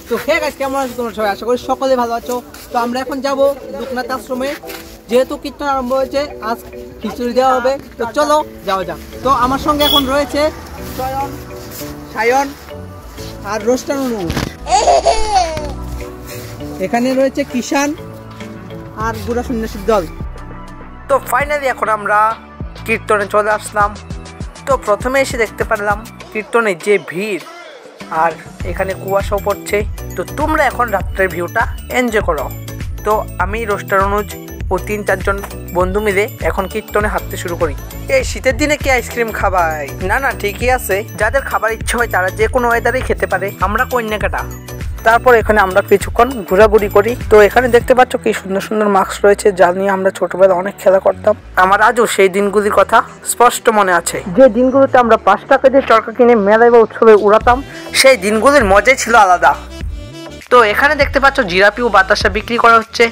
তো hey guys, কেমন আছো তোমরা সবাই? আশা করি সকলে ভালো আছো। তো আমরা এখন যাব লোকনাথ আশ্রমে, যেহেতু কীর্তন আরম্ভ হয়েছে, আজ খিচুড়ি দেওয়া হবে। তো চলো যাওয়া যাক। তো আমার সঙ্গে এখন রয়েছে সায়ন আর রোস্টার অনু, এখানে রয়েছে কিষান আর গুড়া সন্ন্যাসীর দল। তো ফাইনালি এখন আমরা কীর্তনে চলে আসলাম। তো প্রথমে এসে দেখতে পারলাম কীর্তনে যে ভিড়, আর এখানে কুয়াশাও পড়ছে। তো তোমরা এখন রাত্রের ভিউটা এনজয় করো। তো আমি রোস্টার অনুজ ও 3-4 বন্ধু মিলে এখন কীর্তনে হাঁটতে শুরু করি। এই শীতের দিনে কি আইসক্রিম খাবাই? না না, ঠিকই আছে, যাদের খাবার ইচ্ছা হয় তারা যে কোনো ওয়েদারেই খেতে পারে। আমরা কন্যা কাটা। তারপর এখানে আমরা কিছুক্ষণ ঘোরাঘুরি করি। তো এখানে দেখতে পাচ্ছ কি সুন্দর সুন্দর মাস্ক রয়েছে, যা নিয়ে আমরা ছোটবেলায় অনেক খেলা করতাম। আমার আজও সেই দিনগুলির কথা স্পষ্ট মনে আছে, যে দিনগুলোতে আমরা 5 টাকা দিয়ে চরকা কিনে মেলায় বা উৎসবে উড়াতাম। সেই দিনগুলির মজাই ছিল আলাদা। তো এখানে দেখতে পাচ্ছ জিলাপি ও বাতাসা বিক্রি করা হচ্ছে।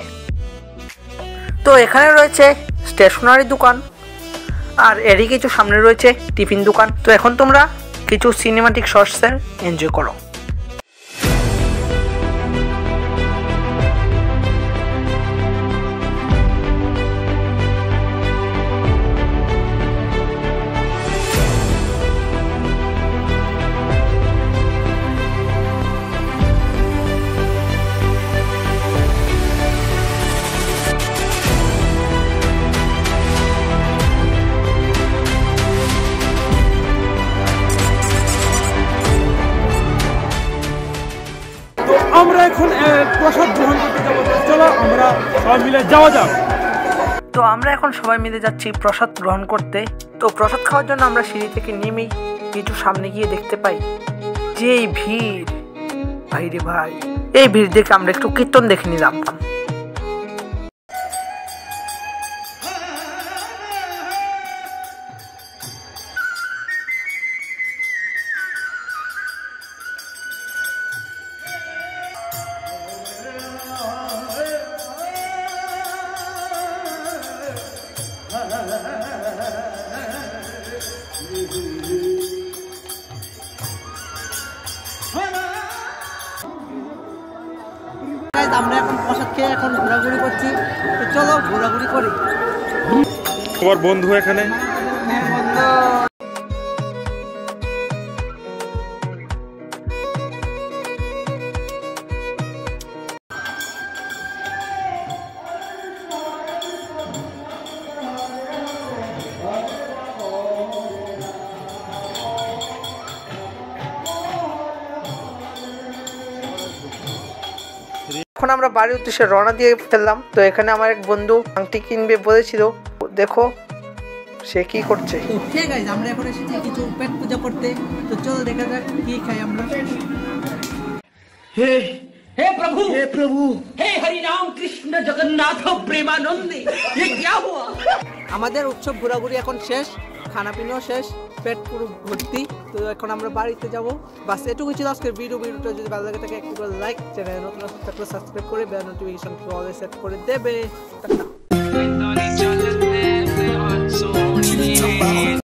তো এখানে রয়েছে স্টেশনারি দোকান, আর এরই কিছু সামনে রয়েছে টিফিন দোকান। তো এখন তোমরা কিছু সিনেমাটিক শর্টসের এনজয় করো। আমরা এখন প্রসাদ গ্রহণ করতে যাবো। চলো আমরা সবাই মিলে যাওয়া যাক। তো আমরা এখন সবাই মিলে যাচ্ছি প্রসাদ গ্রহণ করতে। তো প্রসাদ খাওয়ার জন্য আমরা সিঁড়ি থেকে নেমেই কিছু সামনে গিয়ে দেখতে পাই যে এই ভিড়, ভাই রে ভাই, এই ভিড় দেখে আমরা একটু কীর্তন দেখে নিলাম। আমরা এখন প্রসাদ খেয়ে এখন ঘোরাঘুরি করছি। তো চলো ঘোরাঘুরি করি। তোমার বন্ধু এখানে এখন আমরা বাড়ির উদ্দেশ্যে রওনা দিয়ে ফেললাম। তো এখানে আমার এক বন্ধু আংটি কিনবে বলেছিল, দেখো সে কি করছে। ঠিক আছে, আমরা এখন এসেছি কিছু পেট পূজা করতে। তো চলো দেখা যাক কি খাই আমরা। हे प्रभु, हे प्रभु, हे हरि राम कृष्ण जगन्नाथ प्रेमानंदी, ये क्या हुआ? আমাদের উৎসব ঘোরাঘুরি এখন শেষ, খানা পিনাও শেষ, পেট পুরো ভর্তি। তো এখন আমরা বাড়িতে যাব। বাস এটুকু ছিল আজকের ভিডিওটা যদি ভালো লাগে থাকে একটু করে লাইক, চ্যানেল নতুন থাকলে সাবস্ক্রাইব করে বেল নোটিফিকেশন অল সেট করে দেবে। টাটা।